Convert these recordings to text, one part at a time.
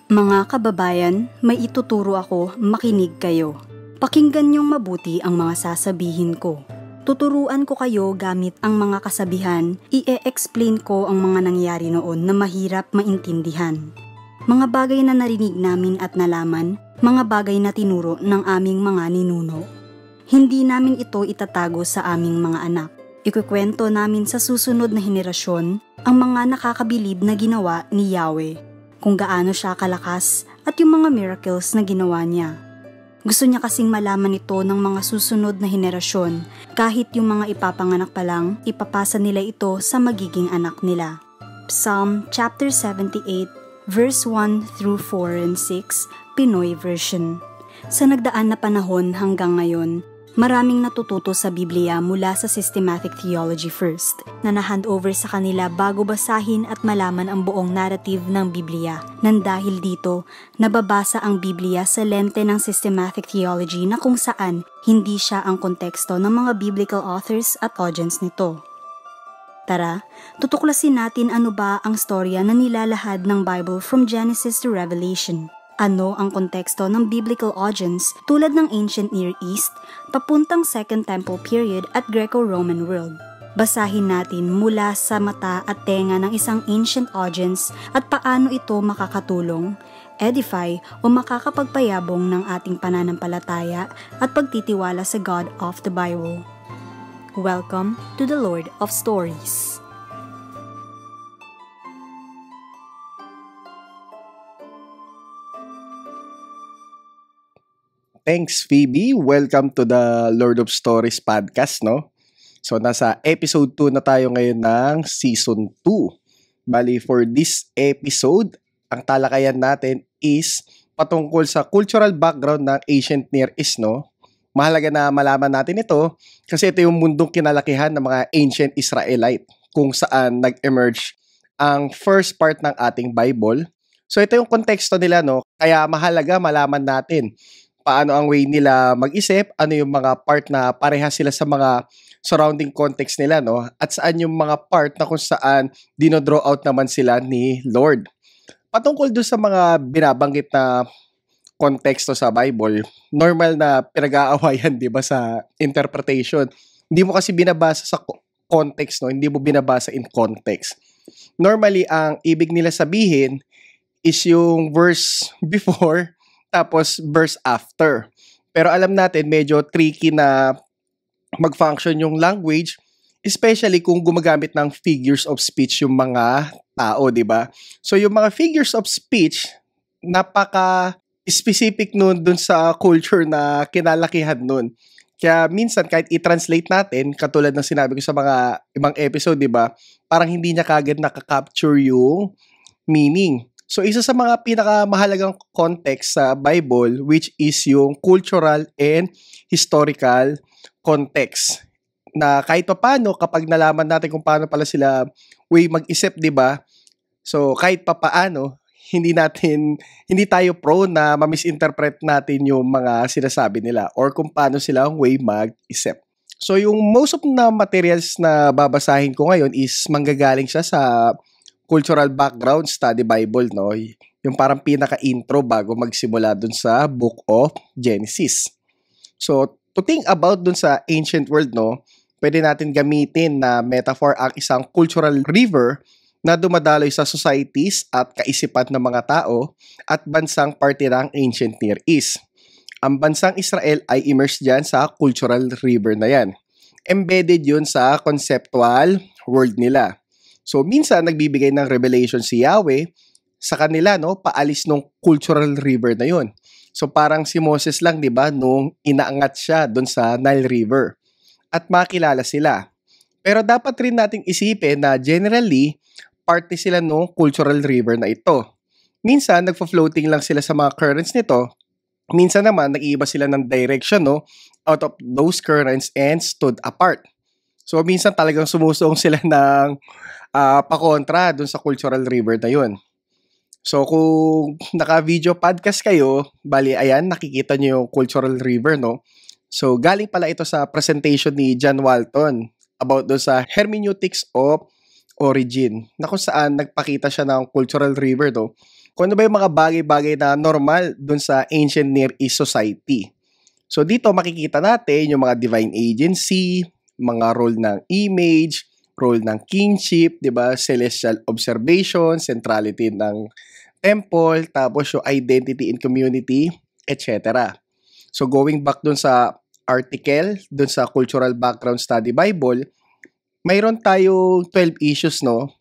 Mga kababayan, may ituturo ako, makinig kayo. Pakinggan niyong mabuti ang mga sasabihin ko. Tuturuan ko kayo gamit ang mga kasabihan, i-explain ko ang mga nangyari noon na mahirap maintindihan. Mga bagay na narinig namin at nalaman, mga bagay na tinuro ng aming mga ninuno. Hindi namin ito itatago sa aming mga anak. Ikukwento namin sa susunod na henerasyon ang mga nakakabilib na ginawa ni Yahweh. Kung gaano siya kalakas at yung mga miracles na ginawa niya. Gusto niya kasing malaman ito ng mga susunod na henerasyon, kahit yung mga ipapanganak pa lang, ipapasa nila ito sa magiging anak nila. Psalm chapter 78, verse 1 through 4 and 6, Pinoy version. Sa nagdaan na panahon hanggang ngayon, maraming natututo sa Biblia mula sa systematic theology first, na na-handover sa kanila bago basahin at malaman ang buong narrative ng Biblia. Nang dahil dito, nababasa ang Biblia sa lente ng systematic theology na kung saan hindi siya ang konteksto ng mga biblical authors at audience nito. Tara, tutuklasin natin ano ba ang storya na nilalahad ng Bible from Genesis to Revelation. Ano ang konteksto ng biblical audience tulad ng Ancient Near East, papuntang Second Temple period at Greco-Roman world. Basahin natin mula sa mata at tenga ng isang ancient audience at paano ito makakatulong, edify o makakapagpayabong ng ating pananampalataya at pagtitiwala sa God of the Bible. Welcome to the Lord of Stories. Thanks, Phoebe. Welcome to the Lord of Stories podcast, no? So, nasa episode 2 na tayo ngayon ng season 2. Bali, for this episode, ang talakayan natin is patungkol sa cultural background ng Ancient Near East, no? Mahalaga na malaman natin ito kasi ito yung mundong kinalakihan ng mga Ancient Israelite kung saan nag-emerge ang first part ng ating Bible. So, ito yung konteksto nila, no? Kaya mahalaga malaman natin paano ang way nila mag-isip, ano yung mga part na parehas sila sa mga surrounding context nila, no? At saan yung mga part na kung saan dino-draw out naman sila ni Lord. Patungkol doon sa mga binabanggit na konteksto sa Bible, normal na pinag-aawayan, di ba, sa interpretation. Hindi mo kasi binabasa sa context, no? Hindi mo binabasa in context. Normally, ang ibig nila sabihin is yung verse before tapos verse after. Pero alam natin medyo tricky na mag-function yung language, especially kung gumagamit ng figures of speech yung mga tao, di ba? So yung mga figures of speech, napaka-specific nun dun sa culture na kinalakihan nun. Kaya minsan kahit i-translate natin, katulad ng sinabi ko sa mga ibang episode, di ba? Parang hindi niya kagad nakaka-capture yung meaning. So, isa sa mga pinakamahalagang context sa Bible, which is yung cultural and historical context. Na kahit pa paano, kapag nalaman natin kung paano pala sila way mag-isip, di ba? So, kahit pa paano, hindi tayo prone na ma-misinterpret natin yung mga sinasabi nila or kung paano sila way mag-isip. So, yung most of na materials na babasahin ko ngayon is manggagaling siya sa cultural background study Bible, no? Yung parang pinaka-intro bago magsimula dun sa Book of Genesis. So, to think about dun sa ancient world, no? Pwede natin gamitin na metaphor ang isang cultural river na dumadaloy sa societies at kaisipan ng mga tao at bansang parte ng Ancient Near East. Ang bansang Israel ay immersed dyan sa cultural river na yan. Embedded yun sa conceptual world nila. So, minsan nagbibigay ng revelation si Yahweh sa kanila, no, paalis nung cultural river na yun. So, parang si Moses lang, di ba, nung inaangat siya doon sa Nile River at makilala sila. Pero dapat rin nating isipin na generally, parte sila nung cultural river na ito. Minsan, nagfo-floating lang sila sa mga currents nito. Minsan naman, nag-iiba sila ng direction, no, out of those currents and stood apart. So, minsan talagang sumusuong sila ng pakontra dun sa cultural river na yun. So, kung naka-video podcast kayo, bali, ayan, nakikita nyo yung cultural river, no? So, galing pala ito sa presentation ni John Walton about doon sa hermeneutics of origin, na kung saan nagpakita siya ng cultural river, no? kung ano ba yung mga bagay-bagay na normal dun sa ancient Near East society. So dito makikita natin yung mga divine agency, mga role ng image, role ng kingship, 'di ba? Celestial observation, centrality ng temple, tapos yung identity in community, etc. So going back dun sa article, dun sa Cultural Background Study Bible, mayroon tayo 12 issues no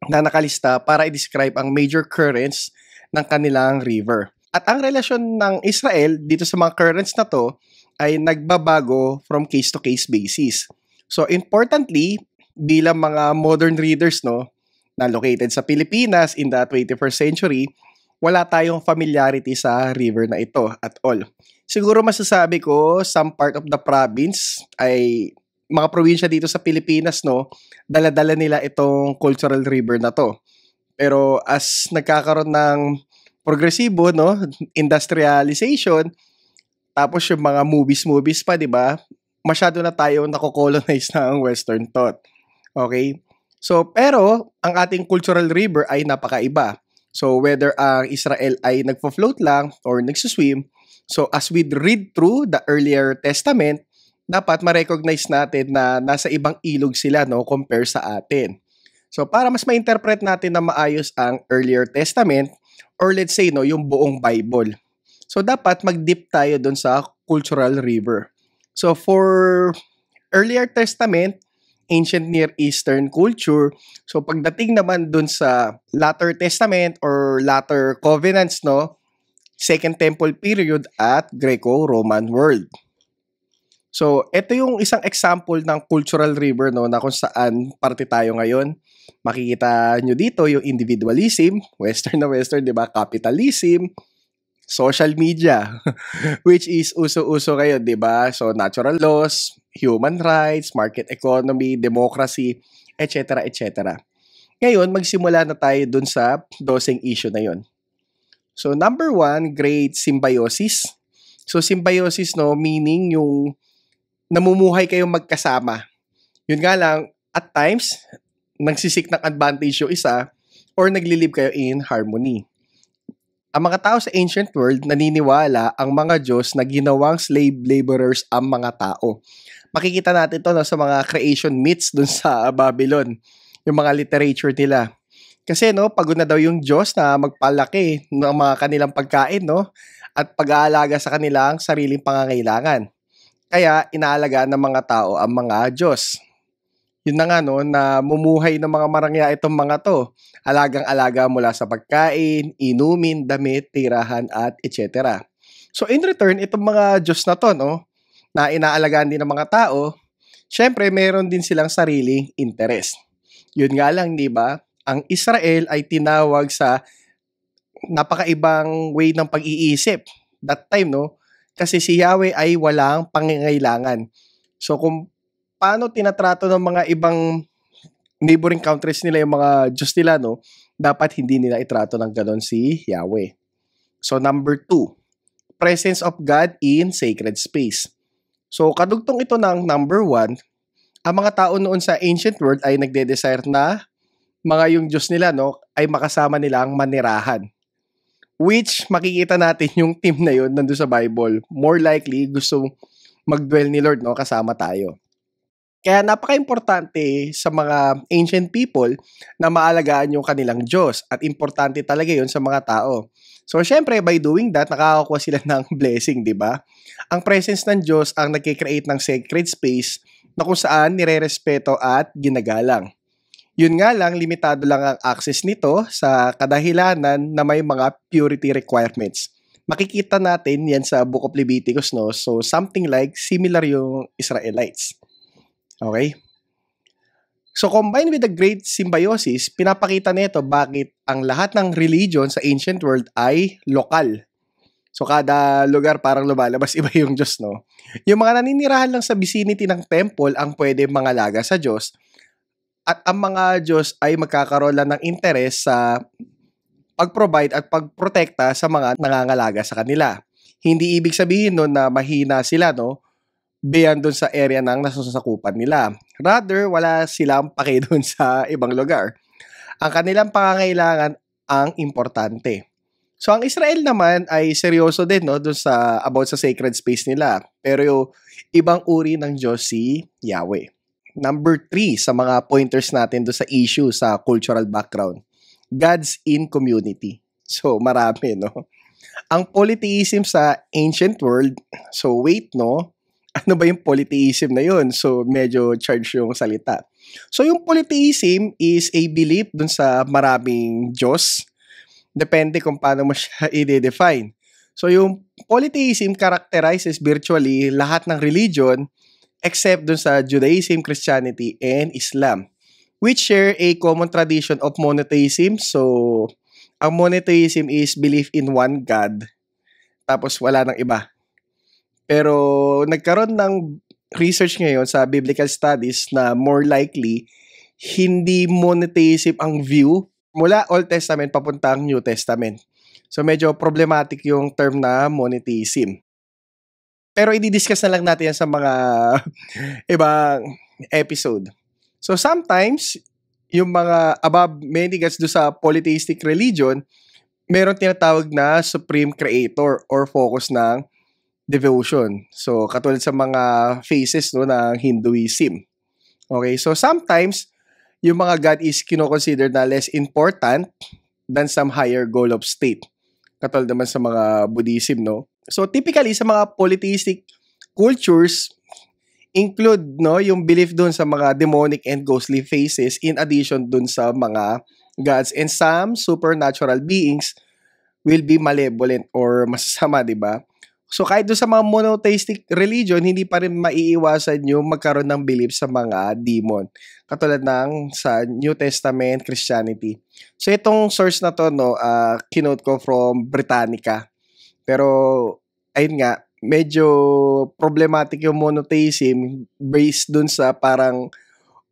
na nakalista para i-describe ang major currents ng kanilang river. At ang relasyon ng Israel dito sa mga currents na to ay nagbabago from case to case basis. So importantly, bilang mga modern readers no, na located sa Pilipinas in the 21st century, wala tayong familiarity sa river na ito at all. Siguro masasabi ko, some part of the province ay mga probinsya dito sa Pilipinas, no, dala-dala nila itong cultural river na to. Pero as nagkakaroon ng progresibo, no, industrialization, tapos yung mga movies pa, di ba? Masyado na tayo nako-colonize ng Western thought. Okay? So, pero ang ating cultural river ay napakaiba. So, whether ang Israel ay nagfo-float lang or nagsuswim, so as we read through the earlier testament, dapat ma-recognize natin na nasa ibang ilog sila no compare sa atin. So para mas ma-interpret natin na maayos ang earlier testament or let's say no yung buong Bible. So dapat mag-dip tayo doon sa cultural river. So for earlier testament, ancient Near Eastern culture, so pagdating naman doon sa latter testament or latter covenants no, Second Temple period at Greco-Roman world. So, ito yung isang example ng cultural river no na kung saan parte tayo ngayon. Makikita nyo dito yung individualism, western na western, 'di ba? Capitalism, social media, which is uso-uso ngayon, 'di ba? So, natural laws, human rights, market economy, democracy, etc., etc. Ngayon, magsimula na tayo dun sa dosing issue na 'yon. So, number 1, great symbiosis. So, symbiosis no meaning yung namumuhay kayong magkasama. Yun nga lang, at times, nagsisik ng advantage yung isa or naglilive kayo in harmony. Ang mga tao sa ancient world naniniwala ang mga Diyos na ginawang slave laborers ang mga tao. Makikita natin to no, sa mga creation myths dun sa Babylon, yung mga literature nila. Kasi no, pagod na daw yung Diyos na magpalaki ng mga kanilang pagkain no, at pag-aalaga sa kanilang sariling pangangailangan. Kaya inaalagaan ng mga tao ang mga Diyos. Yun na nga no, na mumuhay ng mga marangya itong mga to. Alagang-alaga mula sa pagkain, inumin, damit, tirahan, at etc. So in return, itong mga Diyos na to, no, na inaalagaan din ng mga tao, syempre meron din silang sariling interest. Yun nga lang, di ba? Ang Israel ay tinawag sa napakaibang way ng pag-iisip. That time, no, kasi si Yahweh ay walang pangangailangan. So kung paano tinatrato ng mga ibang neighboring countries nila yung mga Diyos nila, no, dapat hindi nila itrato ng ganon si Yahweh. So number 2, presence of God in sacred space. So kadugtong ito ng number 1, ang mga tao noon sa ancient world ay nagde-desire na mga yung Diyos nila no, ay makasama nilang manirahan. Which makikita natin yung team na yun nandun sa Bible. More likely, gusto mag-dwell ni Lord no, kasama tayo. Kaya napaka-importante sa mga ancient people na maalagaan yung kanilang Diyos. At importante talaga yun sa mga tao. So, syempre, by doing that, nakakakuha sila ng blessing, di ba? Ang presence ng Diyos ang nagkikreate ng sacred space na kung saan nire-respeto at ginagalang. Yun nga lang, limitado lang ang access nito sa kadahilanan na may mga purity requirements. Makikita natin yan sa Book of Leviticus, no? So, something like similar yung Israelites. Okay? So, combined with the great symbiosis, pinapakita nito bakit ang lahat ng religion sa ancient world ay lokal. So, kada lugar parang lumalabas iba yung Diyos, no? Yung mga naninirahan lang sa vicinity ng temple ang pwede mangalaga sa Diyos. At ang mga Diyos ay magkakaroon lang ng interes sa pag-provide at pagprotekta sa mga nangangalaga sa kanila. Hindi ibig sabihin nun na mahina sila, no? Beyond dun sa area ng nasusakupan nila. Rather, wala silang pake dun sa ibang lugar. Ang kanilang pangangailangan ang importante. So ang Israel naman ay seryoso din no dun sa about sa sacred space nila. Pero yung ibang uri ng Diyos si Yahweh. Number 3 sa mga pointers natin do sa issue sa cultural background. Gods in community. So marami no. Ang polytheism sa ancient world, so wait no, ano ba yung polytheism na yun? So medyo charged yung salita. So yung polytheism is a belief dun sa maraming Diyos. Depende kung paano mo siya i-define. So yung polytheism characterizes virtually lahat ng religion except dun sa Judaism, Christianity, and Islam, which share a common tradition of monotheism. So ang monotheism is belief in one God, tapos wala nang iba. Pero nagkaroon ng research ngayon sa biblical studies na more likely hindi monotheism ang view mula Old Testament papuntang New Testament. So medyo problematic yung term na monotheism. Pero i-discuss na lang natin yan sa mga ibang episode. So sometimes, yung mga above many gods do sa polytheistic religion, meron tinatawag na supreme creator or focus ng devotion. So katulad sa mga phases no, ng Hinduism. Okay, so sometimes, yung mga God is kino-consider na less important than some higher goal of state. Katulad naman sa mga Buddhism, no? So typically sa mga polytheistic cultures include no yung belief dun sa mga demonic and ghostly phases in addition dun sa mga gods, and some supernatural beings will be malevolent or masasama, di ba? So kahit doon sa mga monotheistic religion, hindi pa rin maiiwasan yung magkaroon ng belief sa mga demon. Katulad ng sa New Testament Christianity. So itong source na to, no, kinote ko from Britannica. Pero ayun nga, medyo problematic yung monotheism based dun sa parang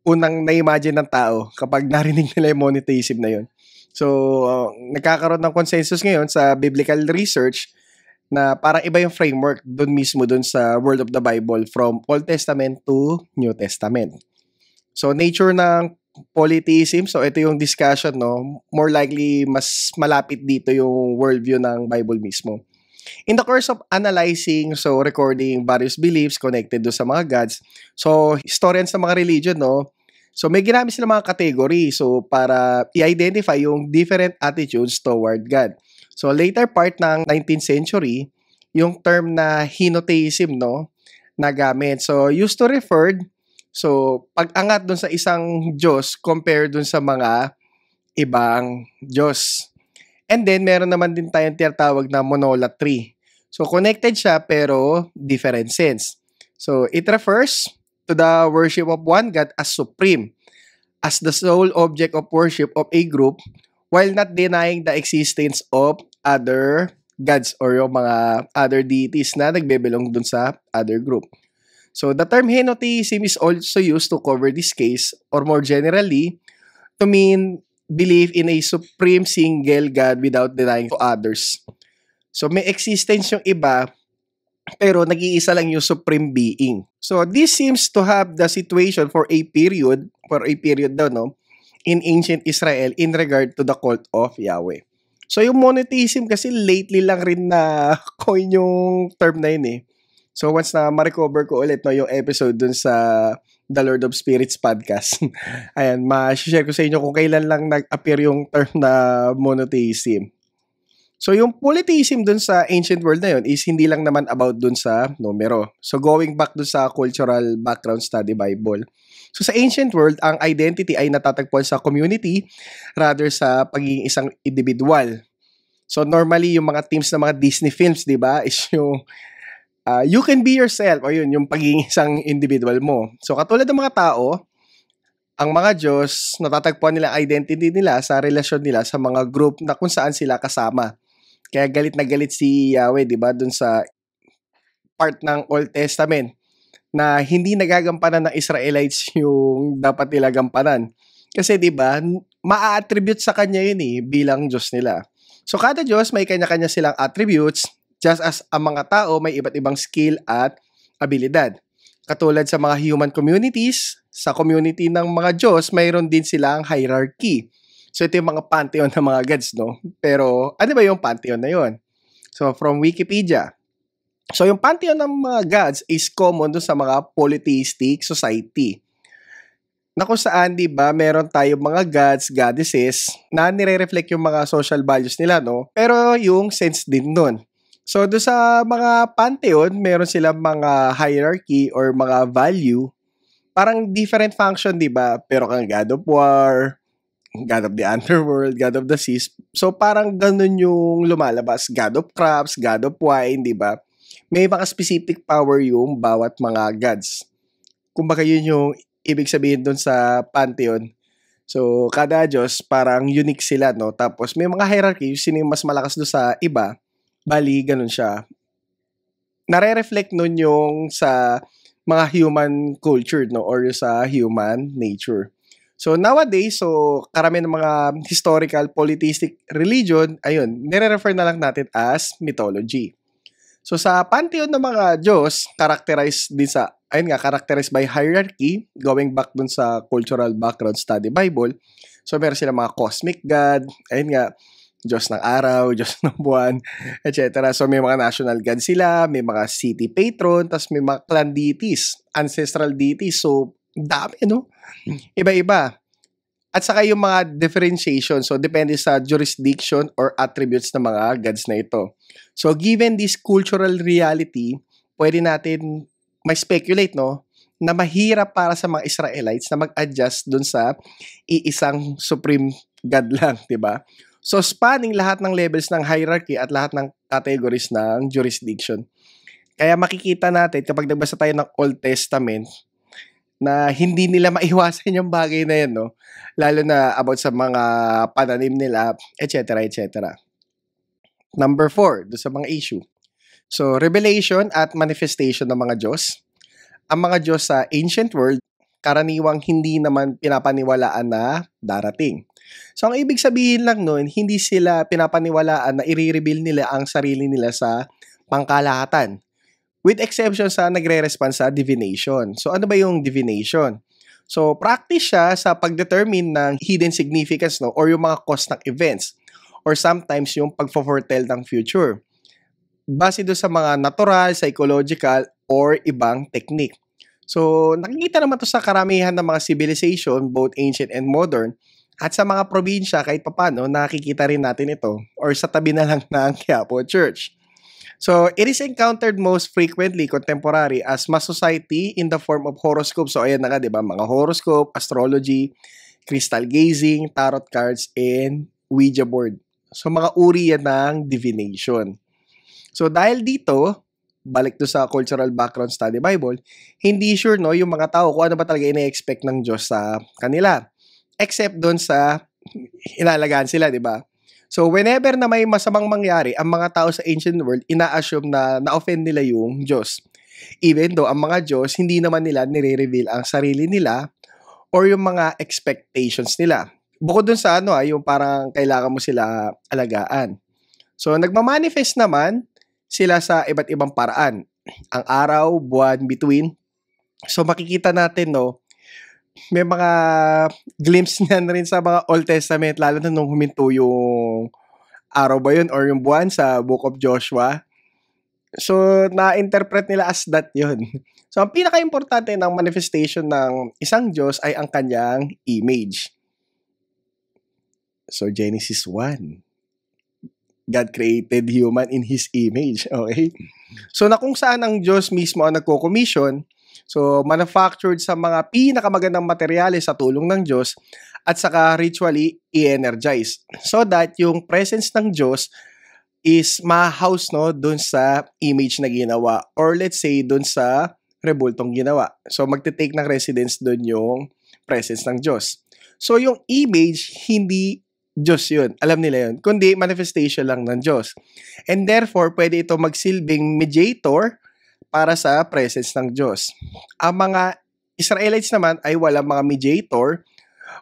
unang na-imagine ng tao kapag narinig nila yung monotheism na yun. So nagkakaroon ng consensus ngayon sa biblical research na parang iba yung framework doon mismo doon sa Word of the Bible from Old Testament to New Testament. So nature ng polytheism, so ito yung discussion, no, more likely mas malapit dito yung worldview ng Bible mismo. In the course of analyzing, so recording various beliefs connected do sa mga gods, so historians sa mga religion, no, so may ginamit sila mga category so para i-identify yung different attitudes toward God. So later part ng 19th century, yung term na henotheism, no, nagamit. So used to referred, so pag-angat dun sa isang Diyos compare dun sa mga ibang Diyos. And then meron naman din tayong tinatawag na monolatry. So connected siya pero different sense. So it refers to the worship of one God as supreme, as the sole object of worship of a group, while not denying the existence of other gods or yung mga other deities na nagbebelong dun sa other group. So the term henotheism is also used to cover this case, or more generally, to mean belief in a supreme single God without denying to others. So may existence yung iba, pero nag-iisa lang yung supreme being. So this seems to have the situation for a period daw, no, in ancient Israel in regard to the cult of Yahweh. So yung monotheism kasi lately lang rin na coin yung term na yun eh. So once na ma-recover ko ulit no, yung episode dun sa The Lord of Spirits podcast, ayan, ma-share ko sa inyo kung kailan lang nag-appear yung term na monotheism. So yung polytheism dun sa ancient world na yun is hindi lang naman about dun sa numero. So going back dun sa cultural background study Bible. So sa ancient world, ang identity ay natatagpuan sa community rather sa pagiging isang individual. So normally, yung mga themes ng mga Disney films, di ba, is yung you can be yourself, o yun, yung pagiging isang individual mo. So katulad ng mga tao, ang mga Diyos, natatagpuan nila identity nila sa relasyon nila sa mga group na kung saan sila kasama. Kaya galit na galit si Yahweh, di ba, dun sa part ng Old Testament na hindi nagagampanan ng Israelites yung dapat nila gampanan. Kasi 'di ba, maa-attribute sa kanya yun eh bilang Diyos nila. So kada Diyos may kanya-kanya silang attributes, just as ang mga tao may iba't ibang skill at abilidad. Katulad sa mga human communities, sa community ng mga Diyos, mayroon din silang hierarchy. So, ito yung mga pantheon ng mga gods, no? Pero, ano ba yung pantheon na yun? So, from Wikipedia. So, yung pantheon ng mga gods is common dun sa mga polytheistic society. Na kung saan, di ba, meron tayong mga gods, goddesses, na nire-reflect yung mga social values nila, no? Pero yung sense din nun. So, doon sa mga pantheon, meron silang mga hierarchy or mga value. Parang different function, di ba? Pero kang God of War, God of the Underworld, God of the Seas. So, parang ganun yung lumalabas. God of Crops, God of Wine, di ba? May mga specific power yung bawat mga gods. Kumbaga yun yung ibig sabihin doon sa pantheon. So, kada Diyos, parang unique sila, no? Tapos, may mga hierarchy, sino yung mas malakas doon sa iba, bali, ganun siya. Nare-reflect nun yung sa mga human culture, no? Or sa human nature. So, nowadays, karamihan ng mga historical, polytheistic religion, ayun, nire-refer na lang natin as mythology. So, sa pantheon ng mga Diyos, characterized by hierarchy, going back dun sa cultural background study Bible. So, meron sila mga cosmic God, ayun nga, Diyos ng araw, Diyos ng buwan, etc. So, may mga national God sila, may mga city patron, tas may mga clan deities, ancestral deities. So, dami, no? Iba-iba. At saka yung mga differentiation. So, depende sa jurisdiction or attributes ng mga gods na ito. So, given this cultural reality, pwede natin may speculate, no, na mahirap para sa mga Israelites na mag-adjust dun sa iisang supreme God lang, di ba? So, spanning lahat ng levels ng hierarchy at lahat ng categories ng jurisdiction. Kaya makikita natin kapag nagbasa tayo ng Old Testament na hindi nila maiwasan yung bagay na yan, no? Lalo na about sa mga pananim nila, etc., etc. Number 4, doon sa mga issue. So, revelation at manifestation ng mga Diyos. Ang mga Diyos sa ancient world, karaniwang hindi naman pinapaniwalaan na darating. So, ang ibig sabihin lang nun, hindi sila pinapaniwalaan na i-reveal nila ang sarili nila sa pangkalahatan. With exception sa nagre-respond sa divination. So, ano ba yung divination? So, practice siya sa pagdetermine ng hidden significance, no? Or yung mga cause ng events. Or sometimes yung pag-foretell ng future. Base doon sa mga natural, psychological, or ibang technique. So, nakikita naman to sa karamihan ng mga civilization, both ancient and modern. At sa mga probinsya, kahit papano, nakikita rin natin ito. Or sa tabi na lang ng Quiapo Church. So, it is encountered most frequently contemporary as mass society in the form of horoscope. So, ayan na nga, di ba? Mga horoscope, astrology, crystal gazing, tarot cards, and Ouija board. So, mga uri yan ng divination. So, dahil dito, balik to sa cultural background study Bible, hindi sure, no, yung mga tao kung ano ba talaga ina-expect ng Diyos sa kanila. Except doon sa inalagaan sila, di ba? So, whenever na may masamang mangyari, ang mga tao sa ancient world, ina-assume na na-offend nila yung Diyos. Even though ang mga Diyos, hindi naman nila nire-reveal ang sarili nila or yung mga expectations nila. Bukod dun sa yung parang kailangan mo sila alagaan. So, nagmamanifest naman sila sa iba't ibang paraan. Ang araw, buwan, between. So, makikita natin, no, may mga glimpse niyan rin sa mga Old Testament, lalo na nung huminto yung araw ba yun or yung buwan sa Book of Joshua. So, na-interpret nila as that yun. So, ang pinaka-importante ng manifestation ng isang Diyos ay ang kanyang image. So, Genesis 1. God created human in His image. Okay? So, na kung saan ang Diyos mismo ang nagko-commission, so, manufactured sa mga pinakamagandang materyales sa tulong ng Diyos at saka ritually i-energize. So that yung presence ng Diyos is ma-house, no, dun sa image na ginawa or let's say dun sa rebultong ginawa. So, magte-take ng residence dun yung presence ng Diyos. So, yung image, hindi Diyos yun. Alam nila yun. Kundi manifestation lang ng Diyos. And therefore, pwede ito magsilbing mediator para sa presence ng Diyos. Ang mga Israelites naman ay walang mga mediator,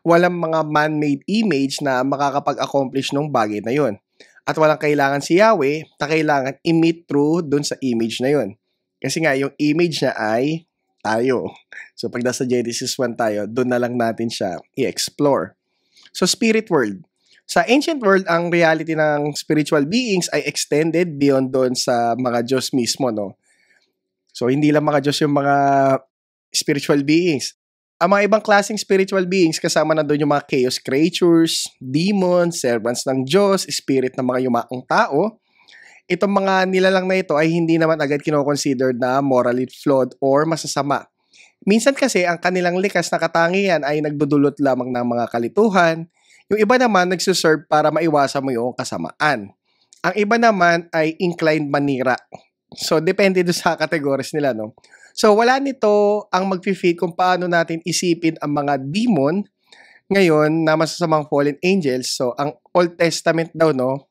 walang mga man-made image na makakapag-accomplish ng bagay na yun. At walang kailangan si Yahweh na kailangan i-meet through dun sa image na yun. Kasi nga, yung image niya ay tayo. So, pag nasa Genesis 1 tayo, dun na lang natin siya i-explore. So, spirit world. Sa ancient world, ang reality ng spiritual beings ay extended beyond doon sa mga Diyos mismo, no? So, hindi lang mga Diyos yung mga spiritual beings. Ang mga ibang klaseng spiritual beings, kasama na doon yung mga chaos creatures, demons, servants ng Diyos, spirit ng mga yumaong tao. Itong mga nilalang na ito ay hindi naman agad kinoconsidered na morally flawed or masasama. Minsan kasi, ang kanilang likas na katangian ay nagdudulot lamang ng mga kalituhan. Yung iba naman nagsuserve para maiwasan mo yung kasamaan. Ang iba naman ay inclined manira. So, depende doon sa categories nila, no? So, wala nito ang mag-fit kung paano natin isipin ang mga demon ngayon na masasamang fallen angels. So, ang Old Testament daw, no,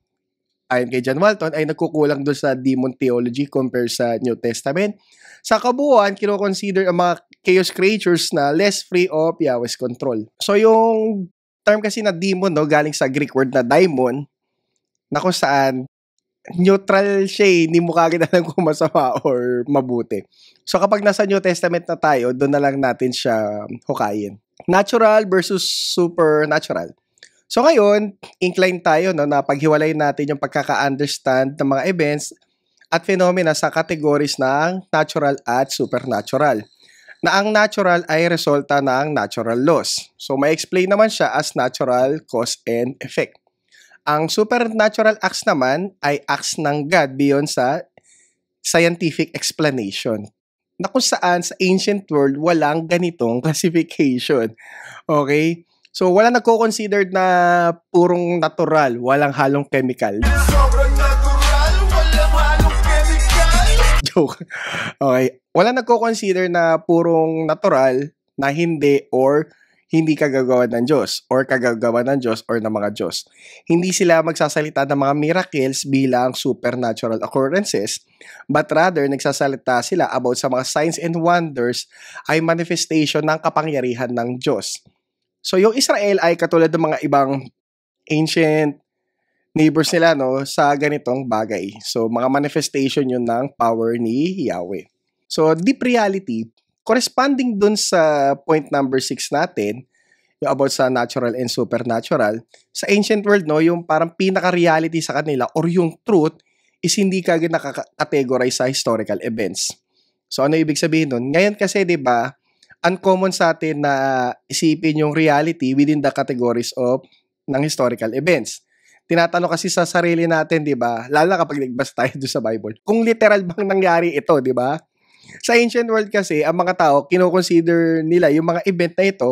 ayon kay John Walton, ay nagkukulang doon sa demon theology compared sa New Testament. Sa kabuuan, kino-consider ang mga chaos creatures na less free of Yahweh's control. So, yung term kasi na demon, no, galing sa Greek word na daimon, na kung saan neutral siya, hindi mo kagad alam kung masama or mabuti. So kapag nasa New Testament na tayo, doon na lang natin siya hukayin. Natural versus supernatural. So ngayon, incline tayo, no, na paghiwalay natin yung pagkaka-understand ng mga events at phenomena sa categories ng natural at supernatural. Na ang natural ay resulta ng natural laws. So, may explain naman siya as natural cause and effect. Ang supernatural acts naman ay acts ng God beyond sa scientific explanation. Na kung saan sa ancient world, walang ganitong classification. Okay? So, walang nagko-consider na purong natural, walang halong chemical. Sobrang natural, walang halong chemical. Joke. Okay. Wala nagko-consider na purong natural na hindi or hindi kagagawa ng Diyos or kagagawa ng Diyos or ng mga Diyos. Hindi sila magsasalita ng mga miracles bilang supernatural occurrences, but rather nagsasalita sila about sa mga signs and wonders ay manifestation ng kapangyarihan ng Diyos. So yung Israel ay katulad ng mga ibang ancient neighbors nila, no, sa ganitong bagay. So mga manifestation yun ng power ni Yahweh. So, deep reality, corresponding dun sa point number 6 natin, yung about sa natural and supernatural, sa ancient world, no, yung parang pinaka-reality sa kanila or yung truth is hindi kagad nakaka-categorize sa historical events. So, ano ibig sabihin nun? Ngayon kasi, di ba, uncommon sa atin na isipin yung reality within the categories of ng historical events. Tinatanong kasi sa sarili natin, di ba, lalo kapag nagbasa tayo doon sa Bible, kung literal bang nangyari ito, di ba? Sa ancient world kasi, ang mga tao, kino-consider nila yung mga event na ito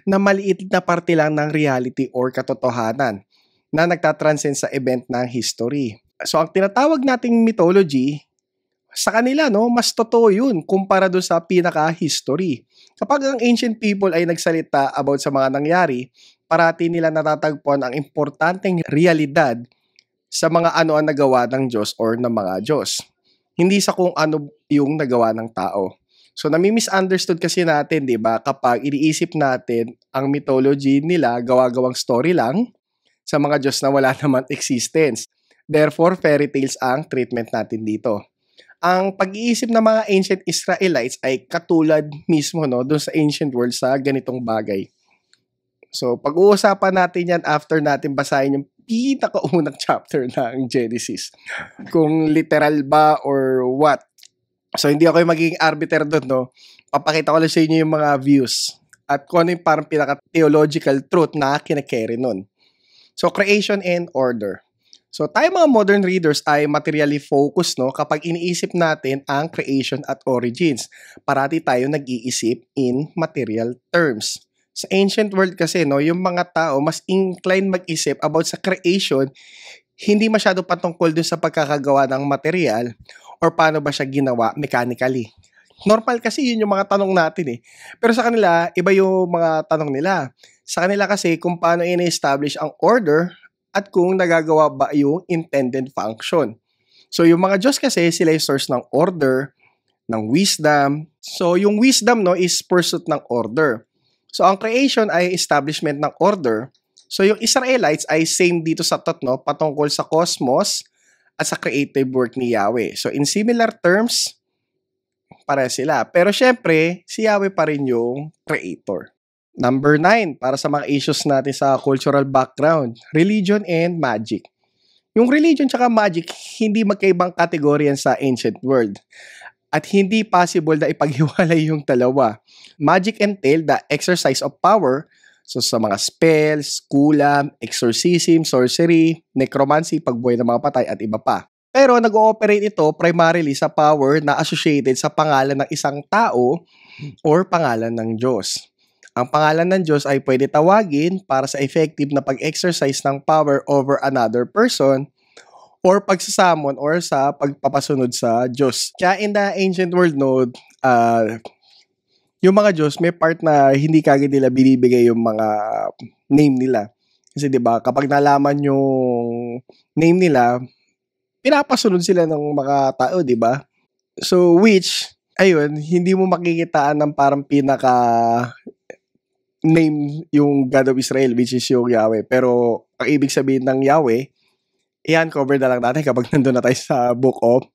na maliit na parte lang ng reality or katotohanan na nagtatranscend sa event ng history. So, ang tinatawag nating mythology, sa kanila, no, mas totoo yun kumpara doon sa pinaka-history. Kapag ang ancient people ay nagsalita about sa mga nangyari, parati nila natatagpuan ang importanteng realidad sa mga ano ang nagawa ng Diyos or ng mga Diyos. Hindi sa kung ano yung nagawa ng tao. So, nami-misunderstood kasi natin, di ba, kapag iniisip natin ang mythology nila, gawa-gawang story lang sa mga Diyos na wala naman existence. Therefore, fairy tales ang treatment natin dito. Ang pag-iisip ng mga ancient Israelites ay katulad mismo, no, doon sa ancient world sa ganitong bagay. So, pag-uusapan natin yan after natin basahin yung pinakaunang chapter ng Genesis. Kung literal ba or what. So, hindi ako yung magiging arbiter doon, no? Papakita ko lang sa inyo yung mga views at kung ano yung parang pinaka-theological truth na kinakarry nun. So, creation and order. So, tayo mga modern readers ay materially focused, no? Kapag iniisip natin ang creation at origins. Parati tayo nag-iisip in material terms. Sa ancient world kasi, no, yung mga tao mas inclined mag-isip about sa creation, hindi masyado patungkol dun sa pagkakagawa ng material or paano ba siya ginawa mechanically. Normal kasi yun yung mga tanong natin eh. Pero sa kanila, iba yung mga tanong nila. Sa kanila kasi kung paano in-establish ang order at kung nagagawa ba yung intended function. So yung mga Diyos kasi, sila yung source ng order, ng wisdom. So yung wisdom, no, is pursuit ng order. So, ang creation ay establishment ng order. So, yung Israelites ay same dito sa thought, no, patungkol sa cosmos at sa creative work ni Yahweh. So, in similar terms, pare sila. Pero syempre, si Yahweh pa rin yung creator. Number 9, para sa mga issues natin sa cultural background, religion and magic. Yung religion tsaka magic, hindi magkaibang kategorya sa ancient world. At hindi possible na ipaghiwalay yung dalawa. Magic entail the exercise of power, so sa mga spells, kulam, exorcism, sorcery, necromancy, pagbuhay ng mga patay at iba pa. Pero nag-ooperate ito primarily sa power na associated sa pangalan ng isang tao or pangalan ng Diyos. Ang pangalan ng Diyos ay pwede tawagin para sa effective na pag-exercise ng power over another person or pagsasamon or sa pagpapasunod sa Diyos. Kaya in the ancient world, no, yung mga Diyos, may part na hindi kagad nila binibigay yung mga name nila. Kasi 'di ba, kapag nalaman yung name nila, pinapasunod sila ng mga tao, 'di ba? So which ayun, hindi mo makikitaan ng parang pinaka name yung God of Israel, which is yung Yahweh. Pero ang ibig sabihin ng Yahweh, iyan cover na lang natin kapag nandun na tayo sa Book of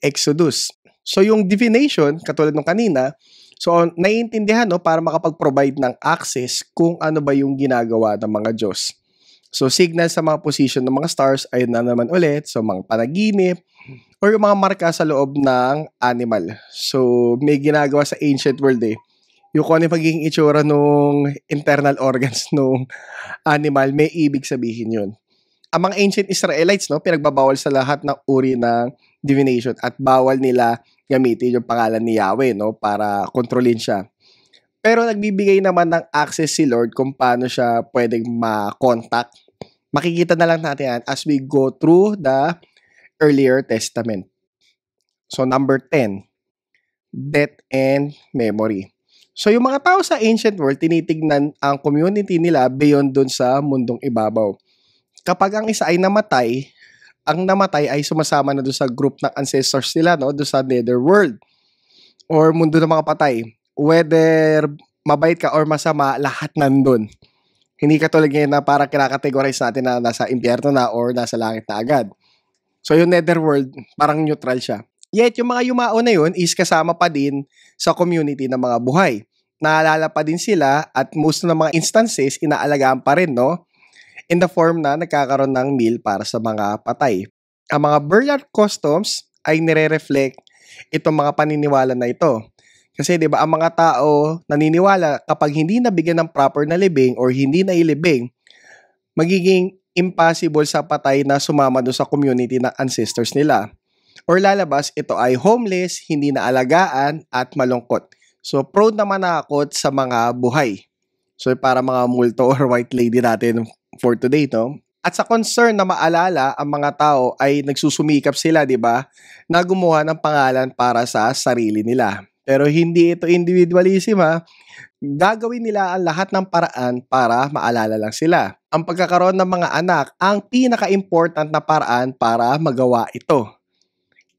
Exodus. So yung divination, katulad ng kanina, so naiintindihan, no, para makapag-provide ng access kung ano ba yung ginagawa ng mga Diyos. So signal sa mga position ng mga stars, ayun na naman ulit, so mga panaginip, or yung mga marka sa loob ng animal. So may ginagawa sa ancient world yung kung ano yung pagiging itsura ng internal organs ng animal, may ibig sabihin yun. Ang mga ancient Israelites, no, pinagbabawal sa lahat ng uri ng divination at bawal nila gamitin yung pangalan ni Yahweh, no, para kontrolin siya. Pero nagbibigay naman ng access si Lord kung paano siya pwedeng ma-contact. Makikita na lang natin yan as we go through the earlier testament. So number 10, death and memory. So yung mga tao sa ancient world, tinitignan ang community nila beyond dun sa mundong ibabaw. Kapag ang isa ay namatay, ang namatay ay sumasama na doon sa group ng ancestors nila, no, doon sa netherworld or mundo ng mga patay. Whether mabait ka or masama, lahat nandun. Hindi katulad ngayon na parang kinakategorize natin na nasa impyerno na or nasa langit na agad. So yung netherworld, parang neutral siya. Yet yung mga yumao na yun is kasama pa din sa community ng mga buhay. Naalala pa din sila at most ng mga instances, inaalagaan pa rin, no? In the form na nagkakaroon ng meal para sa mga patay. Ang mga burial customs ay nire-reflect itong mga paniniwala na ito. Kasi 'di ba ang mga tao naniniwala kapag hindi nabigyan ng proper na libing or hindi nailibing, magiging impossible sa patay na sumama doon sa community ng ancestors nila. Or lalabas, ito ay homeless, hindi naalagaan at malungkot. So prone na manakot sa mga buhay. So para mga multo or white lady natin for today, no? At sa concern na maalala, ang mga tao ay nagsusumikap sila, 'di ba? Na gumawa ng pangalan para sa sarili nila. Pero hindi ito individualism, ha. Gagawin nila ang lahat ng paraan para maalala lang sila. Ang pagkakaroon ng mga anak ang pinaka-important na paraan para magawa ito.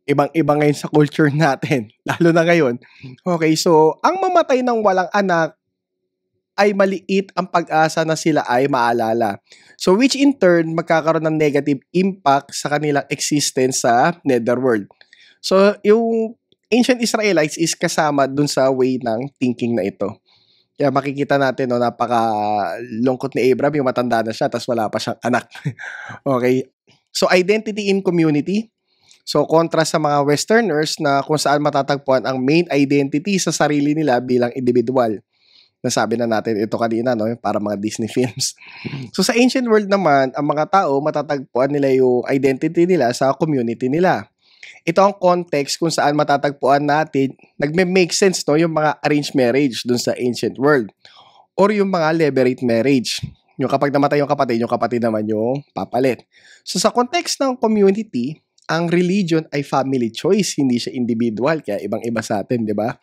Ibang-iba ngayon sa culture natin, lalo na ngayon. Okay, so ang mamatay ng walang anak ay maliit ang pag-asa na sila ay maalala. So which in turn magkakaroon ng negative impact sa kanilang existence sa netherworld. So yung ancient Israelites is kasama dun sa way ng thinking na ito. Kaya makikita natin, no, napaka-lungkot ni Abraham, yung matanda na siya, tapos wala pa siyang anak. Okay? So, identity in community. So, kontra sa mga Westerners na kung saan matatagpuan ang main identity sa sarili nila bilang individual. Nasabi na natin ito kanina, no, para mga Disney films. So, sa ancient world naman, ang mga tao matatagpuan nila yung identity nila sa community nila. Ito ang context kung saan matatagpuan natin, nagme-make sense, no, yung mga arranged marriage dun sa ancient world. Or yung mga levirate marriage. Yung kapag namatay yung kapatid naman yung papalit. So sa context ng community, ang religion ay family choice, hindi siya individual, kaya ibang-iba sa atin, di ba?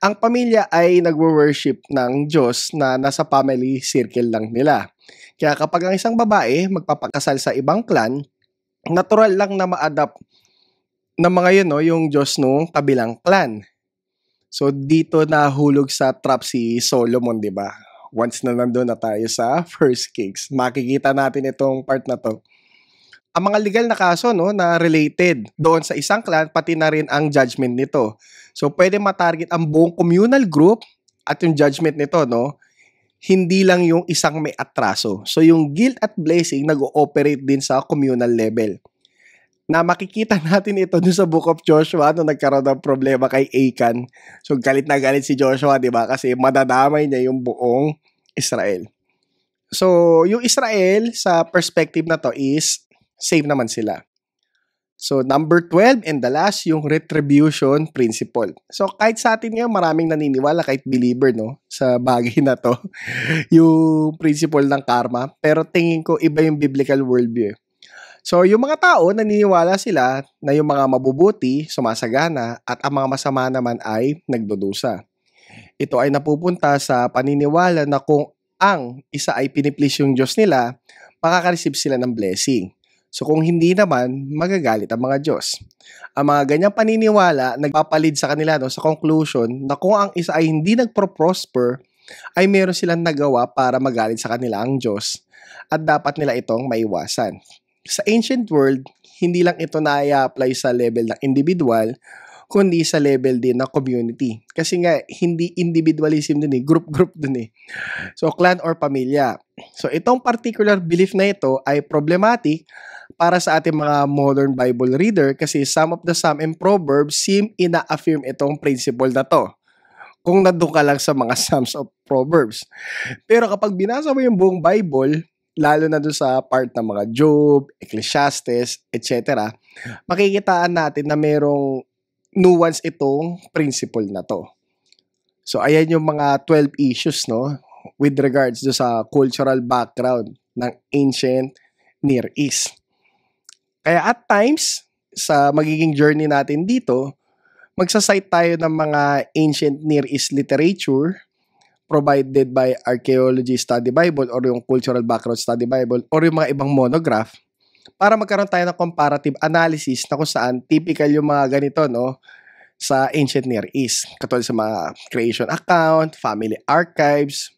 Ang pamilya ay nagwo-worship ng Diyos na nasa family circle lang nila. Kaya kapag ang isang babae magpapakasal sa ibang clan, natural lang na ma-adapt ng mga yun, no, yung Diyos nung kabilang clan. So, dito nahulog sa trap si Solomon, di ba? Once na nandun na tayo sa First Kings, makikita natin itong part na to. Ang mga legal na kaso, no, na related doon sa isang clan, pati na rin ang judgment nito. So, pwede matarget ang buong communal group at yung judgment nito, no? hindi lang yung isang may atraso. So yung guilt at blessing nag-ooperate din sa communal level. Na makikita natin ito dun sa Book of Joshua nung nagkaroon ng problema kay Achan. So galit na galit si Joshua, di ba? Kasi madadamay niya yung buong Israel. So yung Israel sa perspective na to is save naman sila. So number 12 and the last, yung retribution principle. So kahit sa atin ngayon maraming naniniwala, kahit believer no, sa bagay na to, yung principle ng karma. Pero tingin ko iba yung biblical worldview. So, yung mga tao, naniniwala sila na yung mga mabubuti, sumasagana, at ang mga masama naman ay nagdudusa. Ito ay napupunta sa paniniwala na kung ang isa ay piniplease yung Diyos nila, makaka-receive sila ng blessing. So, kung hindi naman, magagalit ang mga Diyos. Ang mga ganyang paniniwala, nagpapalid sa kanila sa conclusion na kung ang isa ay hindi nagpro-prosper, ay meron silang nagawa para magalit sa kanila ang Diyos at dapat nila itong maiwasan. Sa ancient world, hindi lang ito na-apply sa level ng individual, kundi sa level din ng community. Kasi nga, hindi individualism din group din So, clan or pamilya. So, itong particular belief na ito ay problematic para sa ating mga modern Bible reader kasi some of the Psalm and Proverbs seem ina-affirm itong principle na to. Kung nandun ka lang sa mga Psalms of Proverbs. Pero kapag binasa mo yung buong Bible, lalo na doon sa part ng mga Job, Ecclesiastes, etc., makikitaan natin na merong nuance itong principle na to. So, ayan yung mga 12 issues, no, with regards do sa cultural background ng ancient Near East. Kaya at times, sa magiging journey natin dito, magsasite tayo ng mga ancient Near East literature provided by Archaeology Study Bible or yung Cultural Background Study Bible or yung mga ibang monograph para magkaroon tayo ng comparative analysis na kung saan typical yung mga ganito no sa ancient Near East. Katulad sa mga creation account, family archives,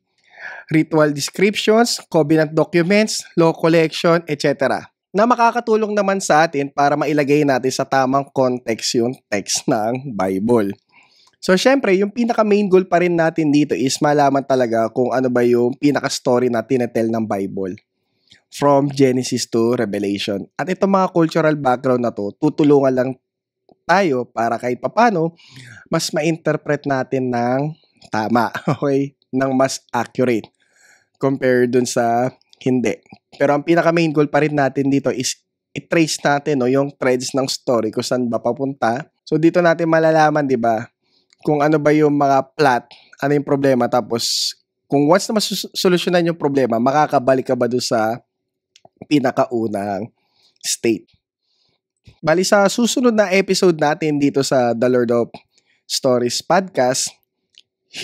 ritual descriptions, covenant documents, law collection, etc. na makakatulong naman sa atin para mailagay natin sa tamang context yung text ng Bible. So, syempre, yung pinaka-main goal pa rin natin dito is malaman talaga kung ano ba yung pinaka-story na tinetel ng Bible from Genesis to Revelation. At itong mga cultural background na to, tutulungan lang tayo para kahit papano, mas ma-interpret natin ng tama, okay? Ng mas accurate compared dun sa hindi. Pero ang pinaka-main goal pa rin natin dito is i-trace natin yung threads ng story kung saan ba papunta. So, dito natin malalaman, di ba, kung ano ba yung mga plot, ano yung problema, tapos kung once na masolusyonan yung problema, makakabalik ka ba doon sa pinakaunang state. Bali sa susunod na episode natin dito sa The Lord of Stories podcast,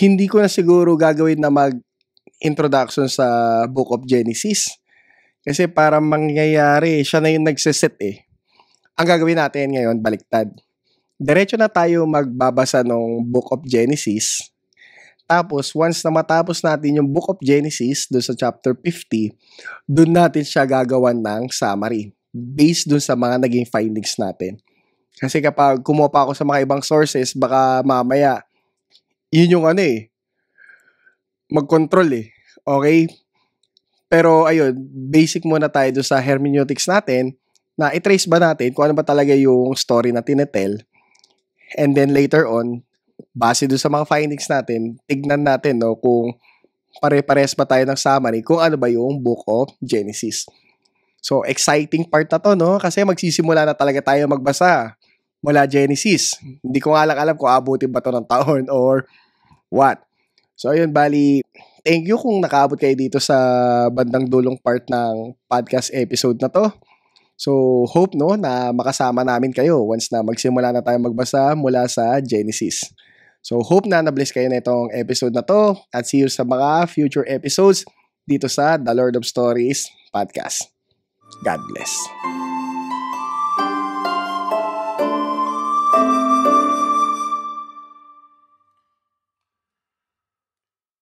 hindi ko na siguro gagawin na mag-introduction sa Book of Genesis. Kasi parang mangyayari, siya na yung nagsiset Ang gagawin natin ngayon, baliktad. Diretso na tayo magbabasa ng Book of Genesis. Tapos, once na matapos natin yung Book of Genesis, doon sa chapter 50, doon natin siya gagawan ng summary based doon sa mga naging findings natin. Kasi kapag kumuha pa ako sa mga ibang sources, baka mamaya, yun yung mag-control Okay? Pero, ayun, basic muna tayo doon sa hermeneutics natin, na i-trace ba natin kung ano ba talaga yung story na tinetel. And then later on, base doon sa mga findings natin, tignan natin kung pare-pares ba tayo ng summary kung ano ba yung Book of Genesis. So, exciting part na to, kasi magsisimula na talaga tayo magbasa mula Genesis. Hindi ko nga lang alam kung abutin ba to ng taon or what. So, ayun, bali, thank you kung nakaabot kayo dito sa bandang dulong part ng podcast episode na to. So, hope na makasama namin kayo once na magsimula na tayo magbasa mula sa Genesis. So, hope na na-bless kayo na itong episode na to at see you sa mga future episodes dito sa The Lord of Stories podcast. God bless.